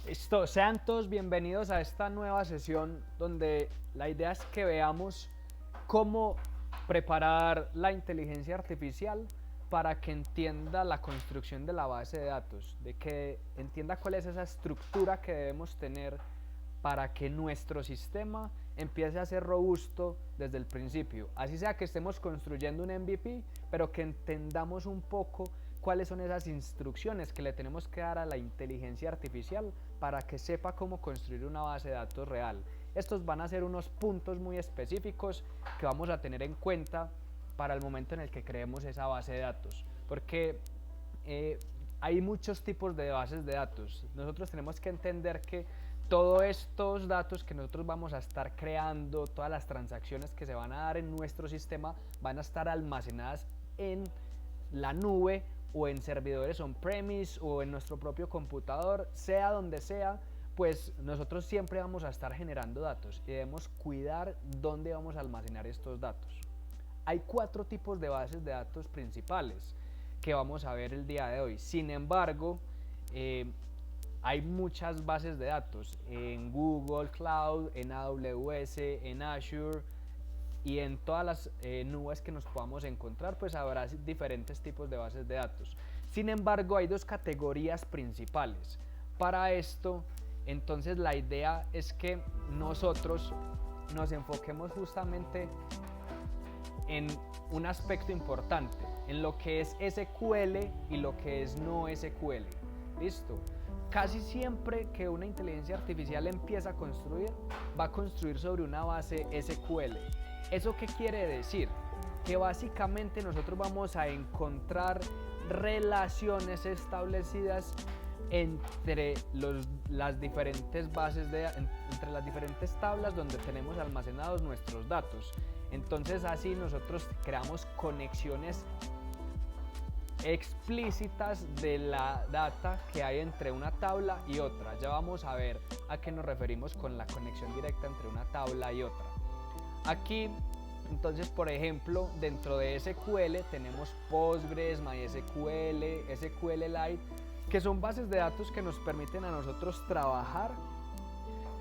Listo, sean todos bienvenidos a esta nueva sesión donde la idea es que veamos cómo preparar la inteligencia artificial para que entienda la construcción de la base de datos, de que entienda cuál es esa estructura que debemos tener para que nuestro sistema empiece a ser robusto desde el principio. Así sea que estemos construyendo un MVP, pero que entendamos un poco cuáles son esas instrucciones que le tenemos que dar a la inteligencia artificial para que sepa cómo construir una base de datos real. Estos van a ser unos puntos muy específicos que vamos a tener en cuenta para el momento en el que creemos esa base de datos, porque hay muchos tipos de bases de datos. Nosotros tenemos que entender que todos estos datos que nosotros vamos a estar creando, todas las transacciones que se van a dar en nuestro sistema, van a estar almacenadas en la nube o en servidores on-premise o en nuestro propio computador, sea donde sea, pues nosotros siempre vamos a estar generando datos y debemos cuidar dónde vamos a almacenar estos datos. Hay 4 tipos de bases de datos principales que vamos a ver el día de hoy. Sin embargo, hay muchas bases de datos en Google Cloud, en AWS, en Azure y en todas las nubes que nos podamos encontrar, pues habrá diferentes tipos de bases de datos. Sin embargo, hay 2 categorías principales. Para esto, entonces la idea es que nosotros nos enfoquemos justamente en un aspecto importante, en lo que es SQL y lo que es no SQL. ¿Listo? Casi siempre que una inteligencia artificial empieza a construir, va a construir sobre una base SQL. ¿Eso qué quiere decir? Que básicamente nosotros vamos a encontrar relaciones establecidas entre las diferentes bases entre las diferentes tablas donde tenemos almacenados nuestros datos. Entonces así nosotros creamos conexiones explícitas de la data que hay entre una tabla y otra. Ya vamos a ver a qué nos referimos con la conexión directa entre una tabla y otra. Aquí, entonces, por ejemplo, dentro de SQL tenemos Postgres, MySQL, SQLite, que son bases de datos que nos permiten a nosotros trabajar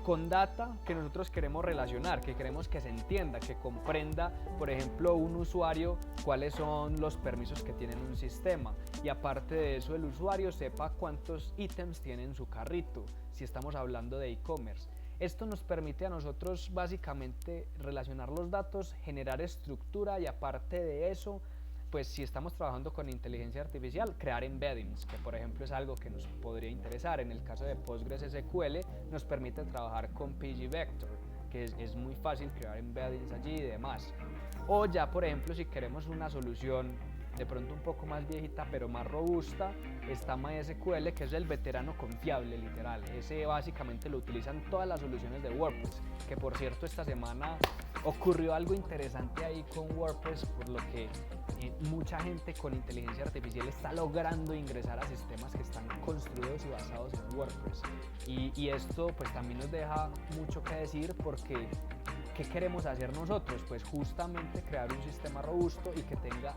con data que nosotros queremos relacionar, que queremos que se entienda, que comprenda, por ejemplo, un usuario cuáles son los permisos que tiene en un sistema, y aparte de eso el usuario sepa cuántos ítems tiene en su carrito, si estamos hablando de e-commerce. Esto nos permite a nosotros básicamente relacionar los datos, generar estructura y aparte de eso, pues si estamos trabajando con inteligencia artificial, crear embeddings, que por ejemplo es algo que nos podría interesar. En el caso de PostgreSQL nos permite trabajar con pgvector, que es muy fácil crear embeddings allí y demás. O ya por ejemplo si queremos una solución de pronto un poco más viejita pero más robusta, está MySQL, que es el veterano confiable literal. Ese básicamente lo utilizan todas las soluciones de WordPress, que por cierto esta semana ocurrió algo interesante ahí con WordPress, por lo que mucha gente con inteligencia artificial está logrando ingresar a sistemas que están construidos y basados en WordPress. Y esto pues también nos deja mucho que decir, porque ¿qué queremos hacer nosotros? Pues justamente crear un sistema robusto y que tenga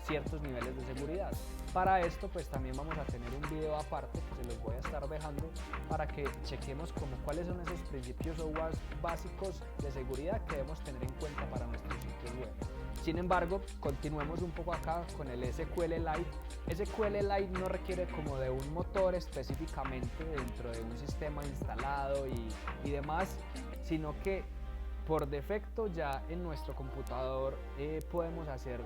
ciertos niveles de seguridad. Para esto pues también vamos a tener un video aparte que se los voy a estar dejando para que chequemos como cuáles son esos principios o básicos de seguridad que debemos tener en cuenta para nuestros sitios web. Sin embargo, continuemos un poco acá con el SQLite. SQLite no requiere como de un motor específicamente dentro de un sistema instalado y demás, sino que por defecto ya en nuestro computador podemos hacer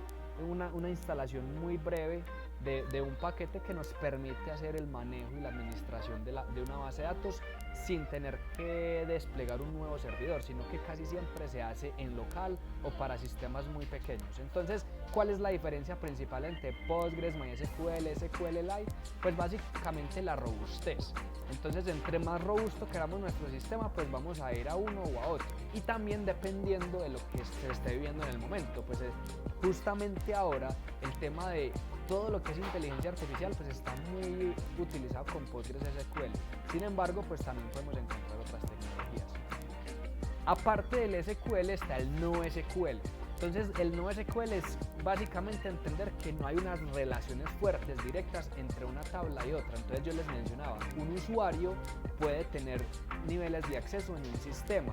una instalación muy breve de un paquete que nos permite hacer el manejo y la administración de una base de datos sin tener que desplegar un nuevo servidor, sino que casi siempre se hace en local o para sistemas muy pequeños. Entonces, ¿cuál es la diferencia principal entre Postgres, MySQL, SQLite? Pues básicamente la robustez. Entonces, entre más robusto queramos nuestro sistema, pues vamos a ir a uno o a otro. Y también dependiendo de lo que se esté viviendo en el momento, pues justamente ahora el tema de todo lo que es inteligencia artificial pues está muy utilizado con PostgreSQL. Sin embargo, pues también podemos encontrar otras tecnologías. Aparte del SQL está el no SQL. Entonces el NoSQL es básicamente entender que no hay unas relaciones fuertes, directas entre una tabla y otra. Entonces yo les mencionaba, un usuario puede tener niveles de acceso en un sistema.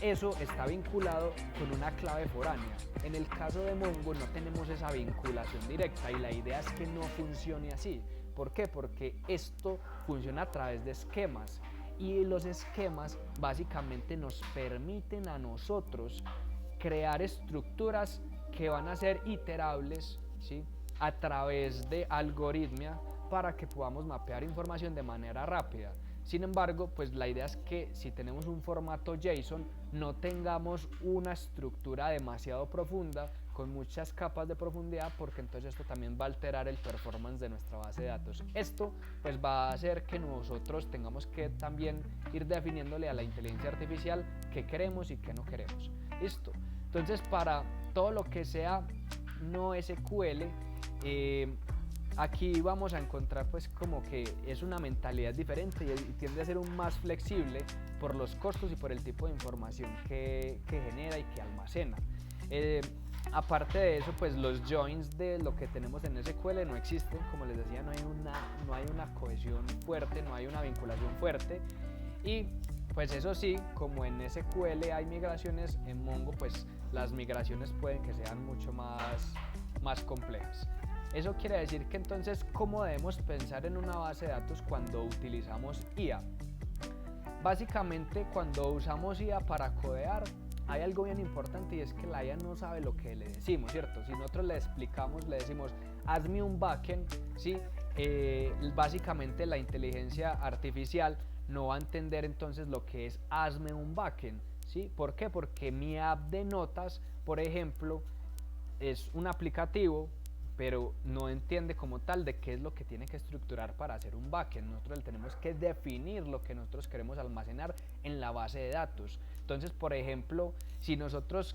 Eso está vinculado con una clave foránea. En el caso de Mongo no tenemos esa vinculación directa y la idea es que no funcione así. ¿Por qué? Porque esto funciona a través de esquemas y los esquemas básicamente nos permiten a nosotros crear estructuras que van a ser iterables, ¿sí?, a través de algoritmia para que podamos mapear información de manera rápida. Sin embargo, pues la idea es que si tenemos un formato JSON no tengamos una estructura demasiado profunda con muchas capas de profundidad, porque entonces esto también va a alterar el performance de nuestra base de datos. Esto pues va a hacer que nosotros tengamos que también ir definiéndole a la inteligencia artificial qué queremos y qué no queremos. Listo. Entonces para todo lo que sea NoSQL, aquí vamos a encontrar pues como que es una mentalidad diferente y tiende a ser un más flexible por los costos y por el tipo de información que genera y que almacena. Aparte de eso, pues los joins de lo que tenemos en SQL no existen, como les decía, no hay una cohesión fuerte, no hay una vinculación fuerte. Y pues eso sí, como en SQL hay migraciones, en Mongo pues las migraciones pueden que sean mucho más complejas. Eso quiere decir que entonces, ¿cómo debemos pensar en una base de datos cuando utilizamos IA? Básicamente, cuando usamos IA para codear, hay algo bien importante y es que la IA no sabe lo que le decimos, ¿cierto? Si nosotros le explicamos, le decimos, hazme un backend, ¿sí? Básicamente la inteligencia artificial no va a entender entonces lo que es hazme un backend, ¿sí? ¿Por qué? Porque mi app de notas, por ejemplo, es un aplicativo, pero no entiende como tal de qué es lo que tiene que estructurar para hacer un backend. Nosotros le tenemos que definir lo que nosotros queremos almacenar en la base de datos. Entonces, por ejemplo, si nosotros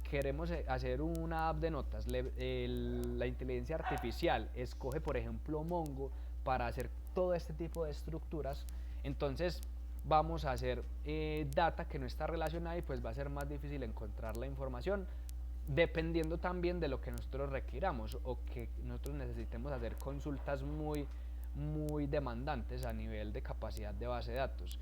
queremos hacer una app de notas, la inteligencia artificial escoge, por ejemplo, Mongo para hacer todo este tipo de estructuras, entonces vamos a hacer data que no está relacionada y pues va a ser más difícil encontrar la información, dependiendo también de lo que nosotros requiramos o que nosotros necesitemos hacer consultas muy demandantes a nivel de capacidad de base de datos.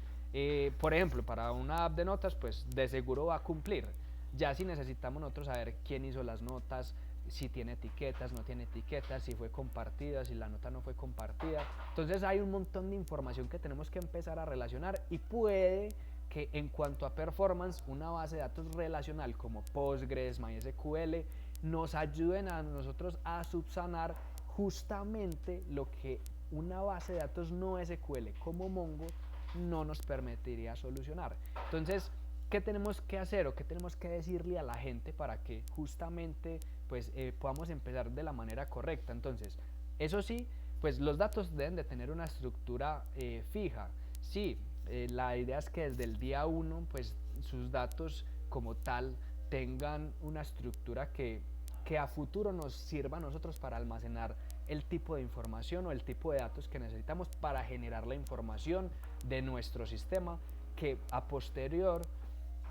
Por ejemplo, para una app de notas, pues de seguro va a cumplir. Ya si necesitamos nosotros saber quién hizo las notas, si tiene etiquetas, no tiene etiquetas, si fue compartida, si la nota no fue compartida. Entonces hay un montón de información que tenemos que empezar a relacionar y puede que en cuanto a performance, una base de datos relacional como Postgres, MySQL, nos ayuden a nosotros a subsanar justamente lo que una base de datos no SQL como Mongo no nos permitiría solucionar. Entonces, ¿qué tenemos que hacer o qué tenemos que decirle a la gente para que justamente pues, podamos empezar de la manera correcta? Entonces, eso sí, pues los datos deben de tener una estructura fija. Sí, la idea es que desde el día 1 pues sus datos como tal tengan una estructura que a futuro nos sirva a nosotros para almacenar el tipo de información o el tipo de datos que necesitamos para generar la información de nuestro sistema, que a posterior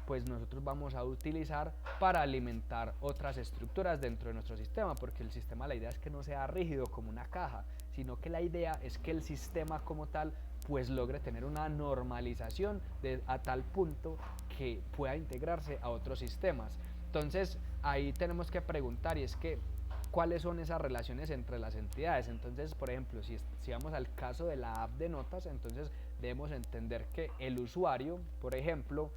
pues nosotros vamos a utilizar para alimentar otras estructuras dentro de nuestro sistema, porque el sistema, la idea es que no sea rígido como una caja, sino que la idea es que el sistema como tal pues logre tener una normalización a tal punto que pueda integrarse a otros sistemas. Entonces ahí tenemos que preguntar, y es que cuáles son esas relaciones entre las entidades. Entonces, por ejemplo, si vamos al caso de la app de notas, entonces debemos entender que el usuario, por ejemplo,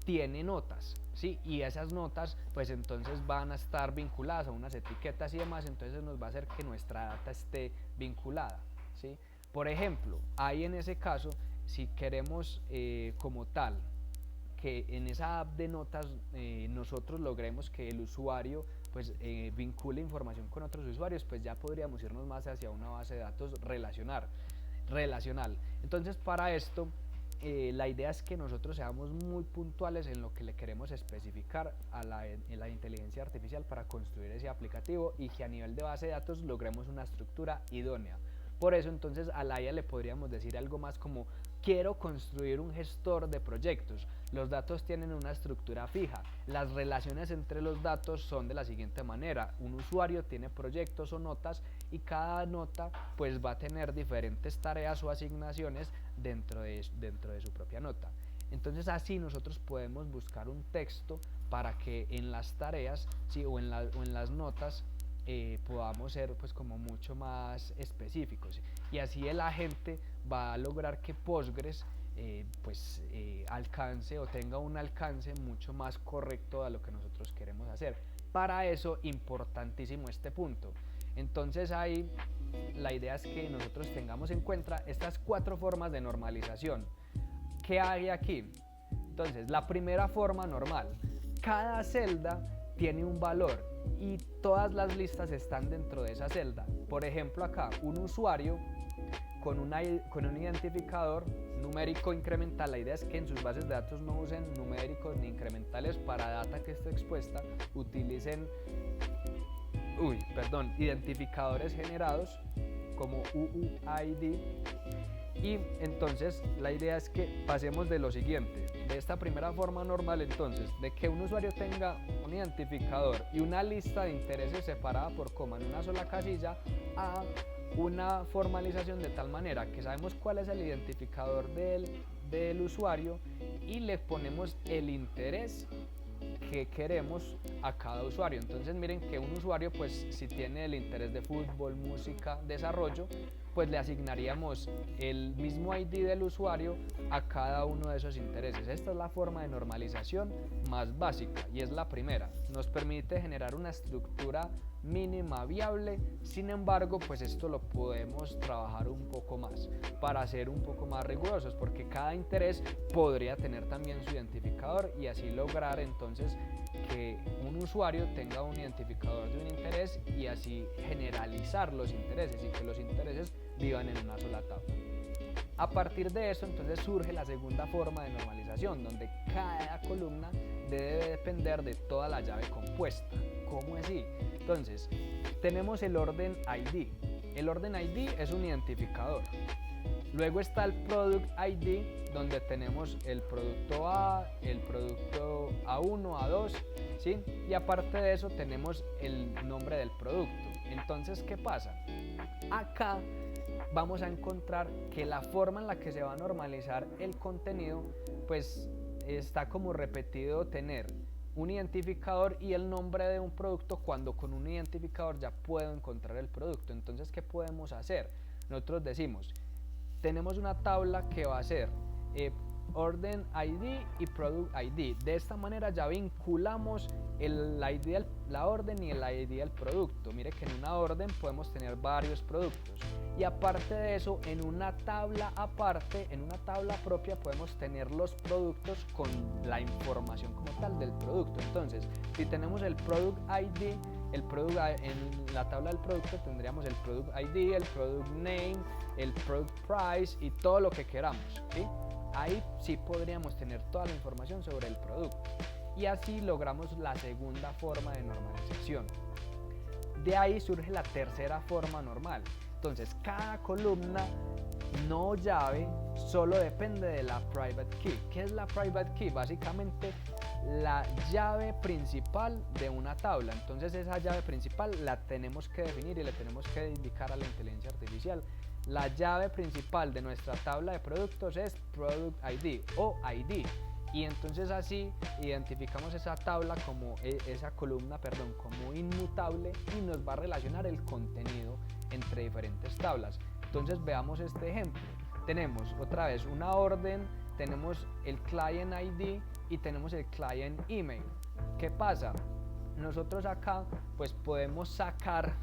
tiene notas, ¿sí? Y esas notas pues entonces van a estar vinculadas a unas etiquetas y demás, entonces nos va a hacer que nuestra data esté vinculada, ¿sí? Por ejemplo, ahí en ese caso, si queremos como tal que en esa app de notas nosotros logremos que el usuario pues vincule información con otros usuarios, pues ya podríamos irnos más hacia una base de datos relacional. Entonces para esto la idea es que nosotros seamos muy puntuales en lo que le queremos especificar a la inteligencia artificial para construir ese aplicativo, y que a nivel de base de datos logremos una estructura idónea. Por eso entonces a la IA le podríamos decir algo más como: quiero construir un gestor de proyectos. Los datos tienen una estructura fija. Las relaciones entre los datos son de la siguiente manera: un usuario tiene proyectos o notas y cada nota pues va a tener diferentes tareas o asignaciones dentro de su propia nota. Entonces así nosotros podemos buscar un texto para que en las tareas, ¿sí?, o en las notas podamos ser pues como mucho más específicos, y así el agente va a lograr que Postgres alcance o tenga un alcance mucho más correcto a lo que nosotros queremos hacer. Para eso, importantísimo este punto. Entonces ahí la idea es que nosotros tengamos en cuenta estas 4 formas de normalización. ¿Qué hay aquí? Entonces, la primera forma normal: cada celda tiene un valor y todas las listas están dentro de esa celda. Por ejemplo, acá un usuario con un identificador numérico incremental. La idea es que en sus bases de datos no usen numéricos ni incrementales para data que esté expuesta, utilicen identificadores generados como UUID. Y entonces la idea es que pasemos de lo siguiente, de esta primera forma normal, entonces, de que un usuario tenga un identificador y una lista de intereses separada por coma en una sola casilla, a una formalización de tal manera que sabemos cuál es el identificador del usuario y le ponemos el interés que queremos a cada usuario. Entonces miren que un usuario, pues si tiene el interés de fútbol, música, desarrollo, pues le asignaríamos el mismo ID del usuario a cada uno de esos intereses. Esta es la forma de normalización más básica y es la primera. Nos permite generar una estructura mínima viable. Sin embargo, pues esto lo podemos trabajar un poco más para ser un poco más rigurosos, porque cada interés podría tener también su identificador y así lograr entonces que un usuario tenga un identificador de un interés y así generalizar los intereses y que los intereses vivan en una sola tabla. A partir de eso entonces surge la segunda forma de normalización, donde cada columna debe depender de toda la llave compuesta. ¿Cómo así? Entonces tenemos el orden ID. El orden ID es un identificador. Luego está el Product ID, donde tenemos el producto A, el producto A1, A2, ¿sí? Y aparte de eso tenemos el nombre del producto. Entonces, ¿qué pasa? Acá vamos a encontrar que la forma en la que se va a normalizar el contenido, pues está como repetido tener un identificador y el nombre de un producto, cuando con un identificador ya puedo encontrar el producto. Entonces, ¿qué podemos hacer? Nosotros decimos: tenemos una tabla que va a ser Orden ID y Product ID. De esta manera ya vinculamos el ID, la orden y el ID del producto. Mire que en una orden podemos tener varios productos. Y aparte de eso, en una tabla aparte, en una tabla propia, podemos tener los productos con la información como tal del producto. Entonces, si tenemos el Product ID, en la tabla del producto tendríamos el Product ID, el Product Name, el Product Price y todo lo que queramos, ¿sí? Ahí sí podríamos tener toda la información sobre el producto. Y así logramos la segunda forma de normalización. De ahí surge la tercera forma normal. Entonces, cada columna no llave solo depende de la private key. ¿Qué es la private key? Básicamente la llave principal de una tabla. Entonces esa llave principal la tenemos que definir y le tenemos que indicar a la inteligencia artificial. La llave principal de nuestra tabla de productos es Product ID o ID. Y entonces así identificamos esa tabla como esa columna, como inmutable, y nos va a relacionar el contenido entre diferentes tablas. Entonces veamos este ejemplo. Tenemos otra vez una orden, tenemos el Client ID y tenemos el Client Email. ¿Qué pasa? Nosotros acá pues podemos sacar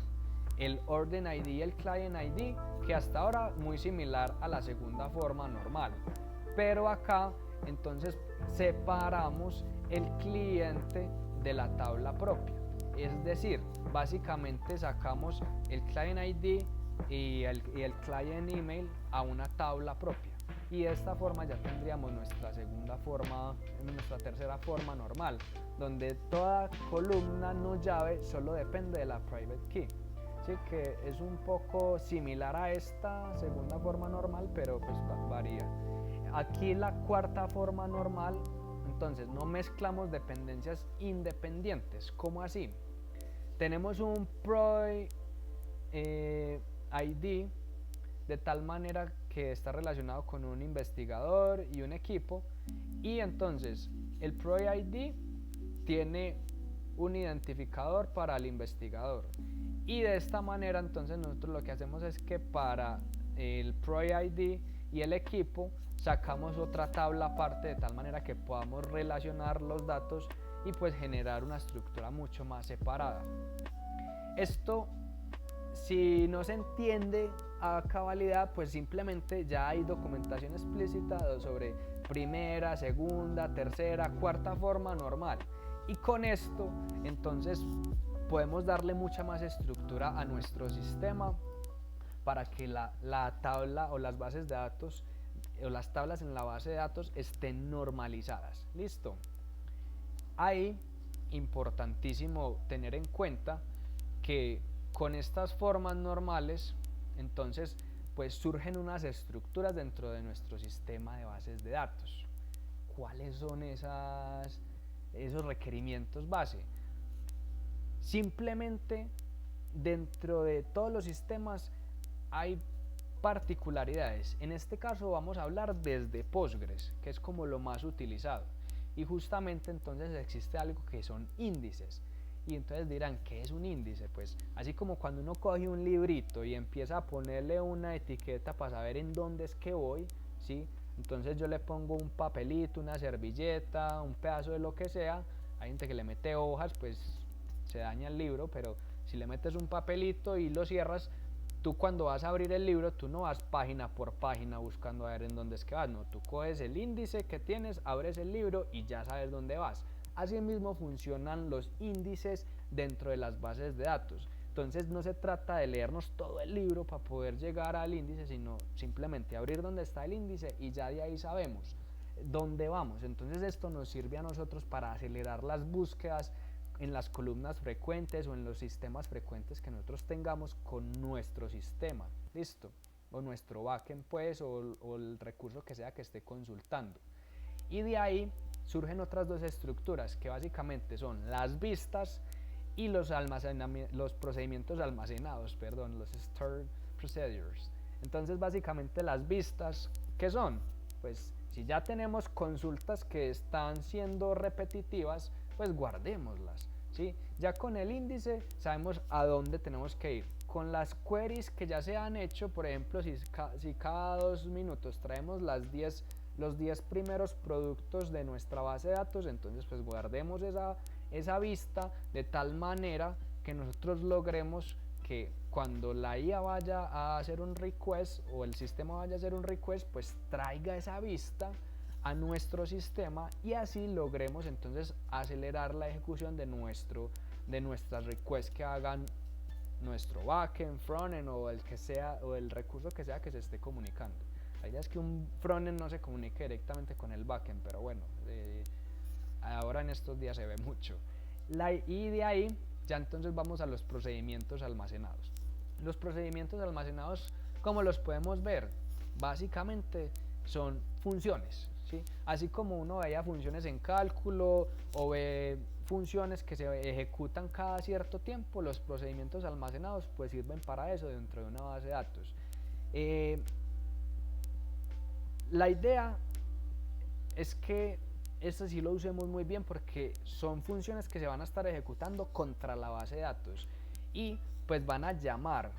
el Orden ID y el Client ID, que hasta ahora muy similar a la segunda forma normal, pero acá entonces separamos el cliente de la tabla propia. Es decir, básicamente sacamos el Client ID y el Client Email a una tabla propia. Y de esta forma ya tendríamos nuestra tercera forma normal, donde toda columna no llave solo depende de la private key. sí, que es un poco similar a esta segunda forma normal, pero pues varía. Aquí la cuarta forma normal, entonces no mezclamos dependencias independientes. ¿Cómo así? Tenemos un PROI ID de tal manera que está relacionado con un investigador y un equipo, y entonces el PROI ID tiene un identificador para el investigador, y de esta manera entonces nosotros lo que hacemos es que para el PROI ID y el equipo sacamos otra tabla aparte de tal manera que podamos relacionar los datos y pues generar una estructura mucho más separada. Esto, si no se entiende a cabalidad, pues simplemente ya hay documentación explícita sobre primera, segunda, tercera, cuarta forma normal, y con esto entonces podemos darle mucha más estructura a nuestro sistema para que la tabla o las bases de datos o las tablas en la base de datos estén normalizadas. Listo. Ahí, importantísimo tener en cuenta que con estas formas normales, entonces, pues surgen unas estructuras dentro de nuestro sistema de bases de datos. ¿Cuáles son esos requerimientos base? Simplemente dentro de todos los sistemas hay particularidades. En este caso vamos a hablar desde Postgres, que es como lo más utilizado. Y justamente entonces existe algo que son índices. Y entonces dirán, ¿qué es un índice? Pues así como cuando uno coge un librito y empieza a ponerle una etiqueta para saber en dónde es que voy, ¿sí? Entonces yo le pongo un papelito, una servilleta, un pedazo de lo que sea. Hay gente que le mete hojas, pues se daña el libro, pero si le metes un papelito y lo cierras, tú cuando vas a abrir el libro, tú no vas página por página buscando a ver en dónde es que vas, no, tú coges el índice que tienes, abres el libro y ya sabes dónde vas. Asimismo funcionan los índices dentro de las bases de datos. Entonces no se trata de leernos todo el libro para poder llegar al índice, sino simplemente abrir donde está el índice y ya de ahí sabemos dónde vamos. Entonces esto nos sirve a nosotros para acelerar las búsquedas en las columnas frecuentes o en los sistemas frecuentes que nosotros tengamos con nuestro sistema, listo, o nuestro backend pues, o el recurso que sea que esté consultando. Y de ahí surgen otras dos estructuras que básicamente son las vistas y los procedimientos almacenados, perdón, los stored procedures. Entonces básicamente las vistas, ¿qué son? Pues si ya tenemos consultas que están siendo repetitivas, pues guardémoslas, ¿sí? Ya con el índice sabemos a dónde tenemos que ir. Con las queries que ya se han hecho, por ejemplo, si cada 2 minutos traemos los 10 primeros productos de nuestra base de datos, entonces pues guardemos esa vista de tal manera que nosotros logremos que cuando la IA vaya a hacer un request o el sistema vaya a hacer un request, pues traiga esa vista a nuestro sistema y así logremos entonces acelerar la ejecución de nuestras requests que hagan nuestro backend, frontend o el que sea, o el recurso que sea que se esté comunicando. La idea es que un frontend no se comunique directamente con el backend, pero bueno, ahora en estos días se ve mucho. Y de ahí ya entonces vamos a los procedimientos almacenados. Los procedimientos almacenados, ¿cómo los podemos ver? Básicamente son funciones, ¿sí? Así como uno veía funciones en cálculo o ve funciones que se ejecutan cada cierto tiempo, los procedimientos almacenados pues sirven para eso dentro de una base de datos. La idea es que esto sí lo usemos muy bien porque son funciones que se van a estar ejecutando contra la base de datos y pues van a llamar.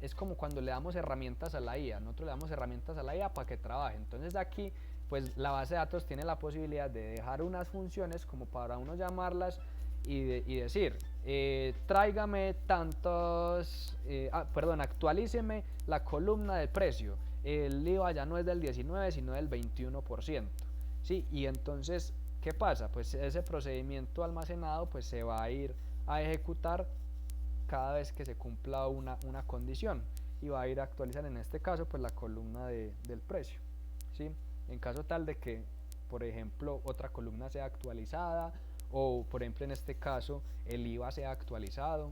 Es como cuando le damos herramientas a la IA, nosotros le damos herramientas a la IA para que trabaje. Entonces aquí pues la base de datos tiene la posibilidad de dejar unas funciones como para uno llamarlas y decir tráigame tantos, actualíceme la columna de precio. El IVA ya no es del 19 sino del 21%. ¿Sí? Y entonces, ¿qué pasa? Pues ese procedimiento almacenado pues se va a ir a ejecutar cada vez que se cumpla una condición y va a ir a actualizar en este caso pues la columna del precio, ¿sí? En caso tal de que, por ejemplo, otra columna sea actualizada o, por ejemplo, en este caso el IVA sea actualizado,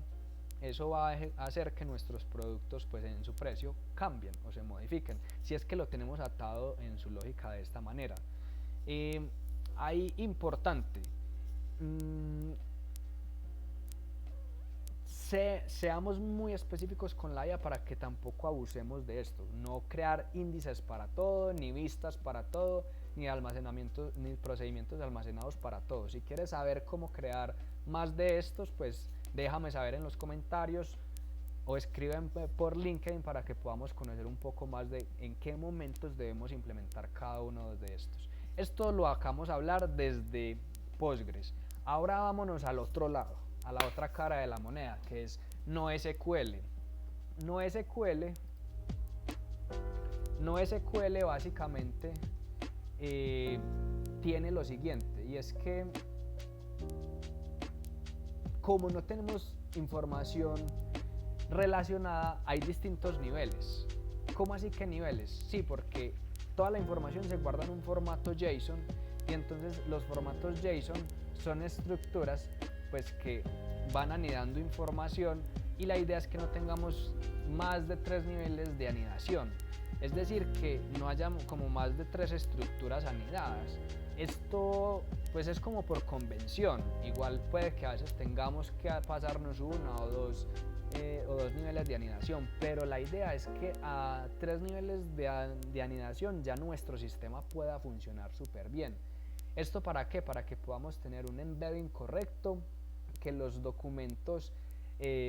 eso va a hacer que nuestros productos pues en su precio cambien o se modifiquen, si es que lo tenemos atado en su lógica de esta manera. Ahí importante, seamos muy específicos con la IA para que tampoco abusemos de esto, no crear índices para todo, ni vistas para todo, ni almacenamiento, ni procedimientos almacenados para todo. Si quieres saber cómo crear más de estos, pues déjame saber en los comentarios o escriben por LinkedIn para que podamos conocer un poco más de en qué momentos debemos implementar cada uno de estos. Esto lo acabamos de hablar desde Postgres. Ahora vámonos al otro lado, a la otra cara de la moneda, que es NoSQL. NoSQL básicamente tiene lo siguiente, y es que como no tenemos información relacionada, hay distintos niveles. ¿Cómo así que niveles? Sí, porque toda la información se guarda en un formato JSON, y entonces los formatos JSON son estructuras pues que van anidando información, y la idea es que no tengamos más de 3 niveles de anidación, es decir, que no haya como más de 3 estructuras anidadas. Esto pues es como por convención, igual puede que a veces tengamos que pasarnos una o dos niveles de anidación, pero la idea es que a 3 niveles de anidación ya nuestro sistema pueda funcionar súper bien. ¿Esto para qué? Para que podamos tener un embedding correcto, que los documentos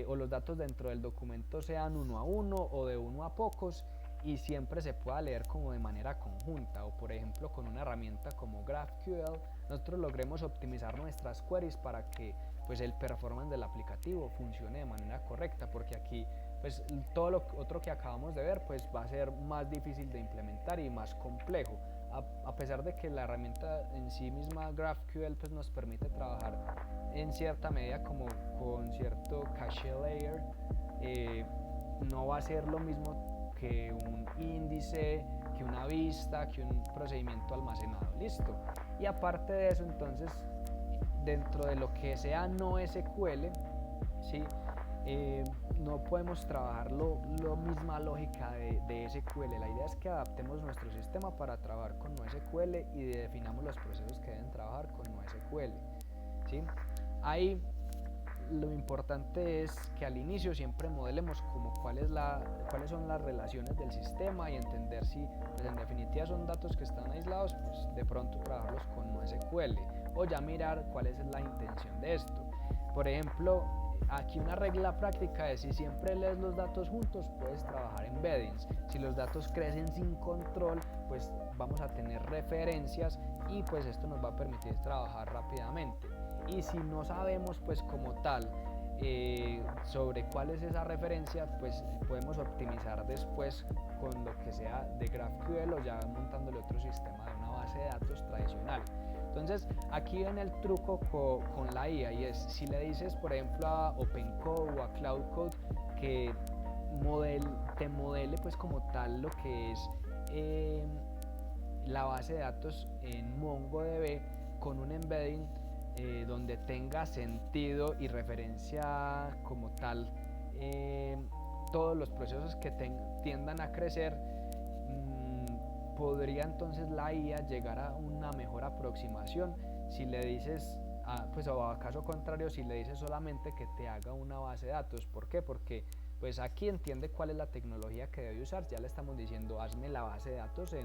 o los datos dentro del documento sean uno a uno o de uno a pocos, y siempre se pueda leer como de manera conjunta, o por ejemplo con una herramienta como GraphQL nosotros logremos optimizar nuestras queries para que pues el performance del aplicativo funcione de manera correcta, porque aquí pues todo lo otro que acabamos de ver pues va a ser más difícil de implementar y más complejo, a pesar de que la herramienta en sí misma GraphQL pues nos permite trabajar en cierta medida como con cierto cache layer. No va a ser lo mismo que un índice, que una vista, que un procedimiento almacenado. Listo. Y aparte de eso, entonces, dentro de lo que sea NoSQL, ¿sí? No podemos trabajar la misma lógica de SQL. La idea es que adaptemos nuestro sistema para trabajar con NoSQL y definamos los procesos que deben trabajar con NoSQL, ¿sí? Ahí lo importante es que al inicio siempre modelemos como cuáles son las relaciones del sistema, y entender si pues en definitiva son datos que están aislados, pues de pronto trabajarlos con NoSQL, o ya mirar cuál es la intención de esto. Por ejemplo, aquí una regla práctica es: si siempre lees los datos juntos, puedes trabajar en embeddings. Si los datos crecen sin control, pues vamos a tener referencias, y pues esto nos va a permitir trabajar rápidamente. Y si no sabemos pues como tal sobre cuál es esa referencia, pues podemos optimizar después con lo que sea de GraphQL, o ya montándole otro sistema de una base de datos tradicional. Entonces aquí viene el truco con la IA, y es: si le dices por ejemplo a OpenCode o a CloudCode que te modele pues como tal lo que es la base de datos en MongoDB con un embedding donde tenga sentido y referencia como tal todos los procesos que tiendan a crecer, podría entonces la IA llegar a una mejor aproximación si le dices, pues o acaso contrario, si le dices solamente que te haga una base de datos. ¿Por qué? Porque pues aquí entiende cuál es la tecnología que debe usar. Ya le estamos diciendo: hazme la base de datos o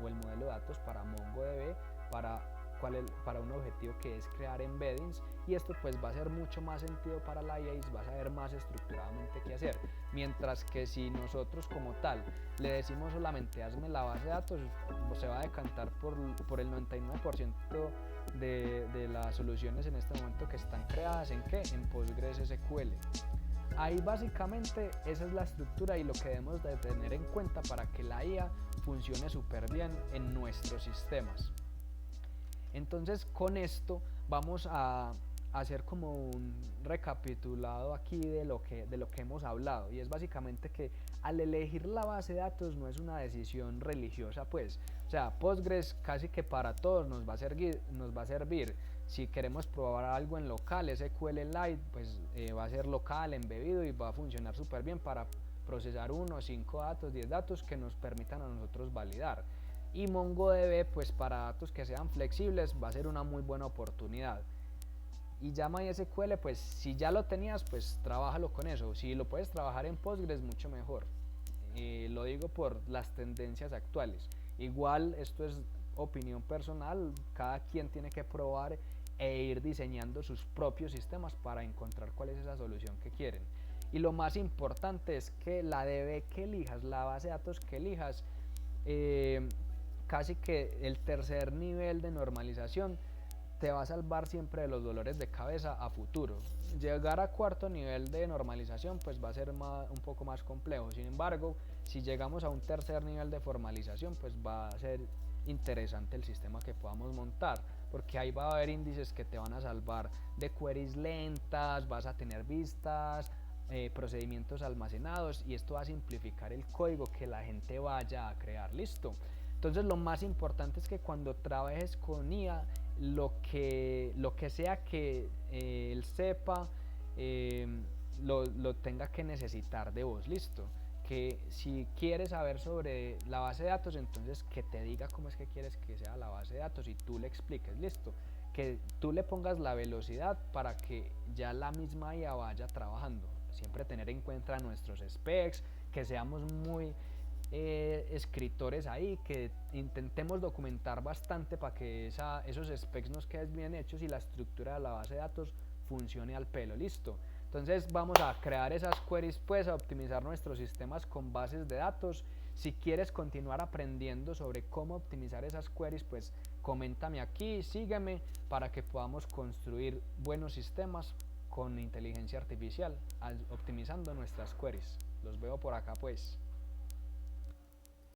el modelo de datos para MongoDB, para un objetivo que es crear embeddings, y esto pues va a ser mucho más sentido para la IA y vas a ver más estructuradamente qué hacer. Mientras que si nosotros como tal le decimos solamente hazme la base de datos, se va a decantar por el 99% de las soluciones en este momento que están creadas en PostgreSQL. Ahí básicamente esa es la estructura y lo que debemos de tener en cuenta para que la IA funcione súper bien en nuestros sistemas. Entonces con esto vamos a hacer como un recapitulado aquí de lo que hemos hablado, y es básicamente que al elegir la base de datos no es una decisión religiosa, pues, o sea, Postgres casi que para todos nos va a servir. Si queremos probar algo en local, SQLite pues va a ser local, embebido, y va a funcionar súper bien para procesar 1, 5 datos, 10 datos que nos permitan a nosotros validar. Y MongoDB pues para datos que sean flexibles va a ser una muy buena oportunidad. Y ya MySQL, pues si ya lo tenías, pues trabájalo con eso. Si lo puedes trabajar en Postgres, mucho mejor. Lo digo por las tendencias actuales. Igual esto es opinión personal, cada quien tiene que probar e ir diseñando sus propios sistemas para encontrar cuál es esa solución que quieren. Y lo más importante es que la DB que elijas, la base de datos que elijas, casi que el tercer nivel de normalización te va a salvar siempre de los dolores de cabeza a futuro. Llegar a cuarto nivel de normalización pues va a ser un poco más complejo. Sin embargo, si llegamos a un tercer nivel de formalización, pues va a ser interesante el sistema que podamos montar, porque ahí va a haber índices que te van a salvar de queries lentas, vas a tener vistas, procedimientos almacenados, y esto va a simplificar el código que la gente vaya a crear. Listo. Entonces lo más importante es que cuando trabajes con IA, lo que sea que él sepa, lo tenga que necesitar de vos. Listo. Que si quieres saber sobre la base de datos, entonces que te diga cómo es que quieres que sea la base de datos y tú le expliques. Listo. Que tú le pongas la velocidad para que ya la misma IA vaya trabajando. Siempre tener en cuenta nuestros specs, que seamos muy escritores ahí, que intentemos documentar bastante para que esos specs nos queden bien hechos y la estructura de la base de datos funcione al pelo. Listo. Entonces vamos a crear esas queries, pues a optimizar nuestros sistemas con bases de datos. Si quieres continuar aprendiendo sobre cómo optimizar esas queries, pues coméntame aquí, sígueme para que podamos construir buenos sistemas con inteligencia artificial, optimizando nuestras queries. Los veo por acá pues.